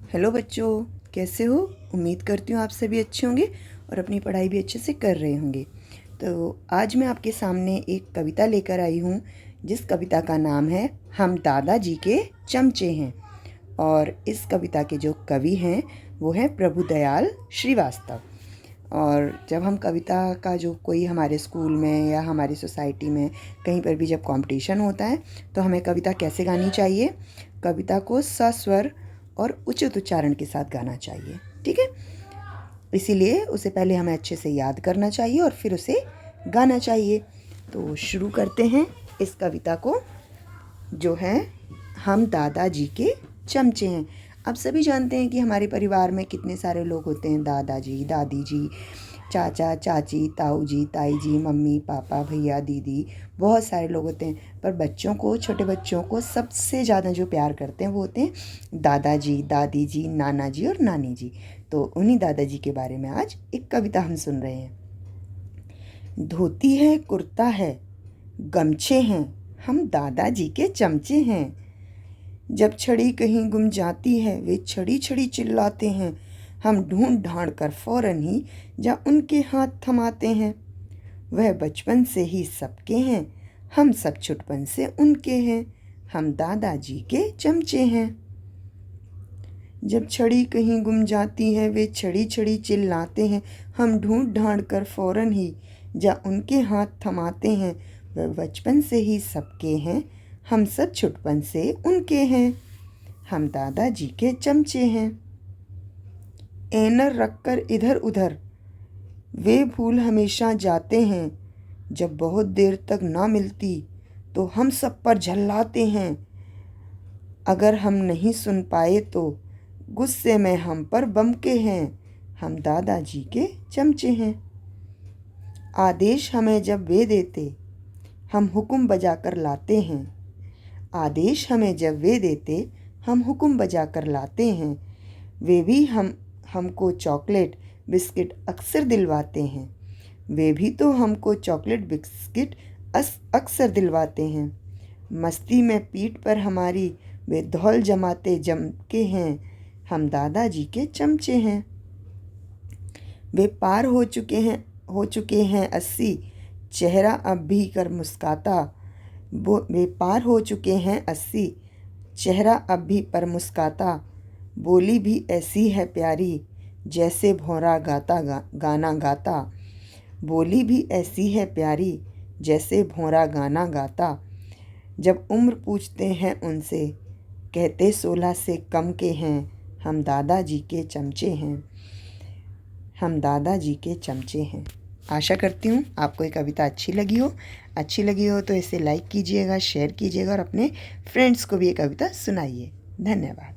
Hello बच्चों, कैसे हो? उम्मीद करती हूँ आप सभी अच्छे होंगे और अपनी पढ़ाई भी अच्छे से कर रहे होंगे। तो आज मैं आपके सामने एक कविता लेकर आई हूँ जिस कविता का नाम है हम दादाजी के चमचे हैं। और इस कविता के जो कवि हैं वो हैं प्रभुदयाल श्रीवास्तव। और जब हम कविता का जो कोई हमारे स्कूल में या हमारी सोसाइटी में कहीं पर भी जब कंपटीशन होता है तो हमें कविता कैसे गानी चाहिए? कविता को सस्वर और उचित उच्चारण के साथ गाना चाहिए, ठीक है। इसीलिए उसे पहले हमें अच्छे से याद करना चाहिए और फिर उसे गाना चाहिए। तो शुरू करते हैं इस कविता को, जो है हम दादाजी के चमचे हैं। आप सभी जानते हैं कि हमारे परिवार में कितने सारे लोग होते हैं। दादाजी, दादी जी, चाचा, चाची, ताऊ जी, ताई जी, मम्मी, पापा, भैया, दीदी, बहुत सारे लोग होते हैं। पर बच्चों को, छोटे बच्चों को सबसे ज़्यादा जो प्यार करते हैं वो होते हैं दादाजी, दादी जी, नाना जी और नानी जी। तो उन्हीं दादाजी के बारे में आज एक कविता हम सुन रहे हैं। धोती है, कुर्ता है, गमछे हैं, हम दादाजी के चमचे हैं। जब छड़ी कहीं गुम जाती है वे छड़ी छड़ी चिल्लाते हैं। हम ढूंढ ढांड कर फौरन ही जा उनके हाथ थमाते हैं। वह बचपन से ही सबके हैं, हम सब छुटपन से उनके हैं। हम दादाजी के चमचे हैं। जब छड़ी कहीं गुम जाती है वे छड़ी छड़ी चिल्लाते हैं। हम ढूंढ ढांड कर फौरन ही जा उनके हाथ थमाते हैं। वह बचपन से ही सबके हैं, हम सब छुटपन से उनके हैं। हम दादाजी के चमचे हैं। एनर रखकर इधर उधर वे भूल हमेशा जाते हैं। जब बहुत देर तक ना मिलती तो हम सब पर झल्लाते हैं। अगर हम नहीं सुन पाए तो गुस्से में हम पर बमके हैं। हम दादाजी के चमचे हैं। आदेश हमें जब वे देते हम हुक्म बजा कर लाते हैं। आदेश हमें जब वे देते हम हुक्म बजा कर लाते हैं। वे भी हमको चॉकलेट बिस्किट अक्सर दिलवाते हैं। वे भी तो हमको चॉकलेट बिस्किट अक्सर दिलवाते हैं। मस्ती में पीठ पर हमारी वे धौल जमाते जमके हैं। हम दादाजी के चमचे हैं। वे पार हो चुके हैं 80, चेहरा अब भी कर मुस्काता। वे पार हो चुके हैं 80, चेहरा अब भी पर मुस्काता। बोली भी ऐसी है प्यारी जैसे भौरा गाना गाता। बोली भी ऐसी है प्यारी जैसे भौरा गाना गाता। जब उम्र पूछते हैं उनसे कहते 16 से कम के हैं। हम दादाजी के चमचे हैं। हम दादाजी के चमचे हैं। आशा करती हूँ आपको ये कविता अच्छी लगी हो तो इसे लाइक कीजिएगा, शेयर कीजिएगा और अपने फ्रेंड्स को भी ये कविता सुनाइए। धन्यवाद।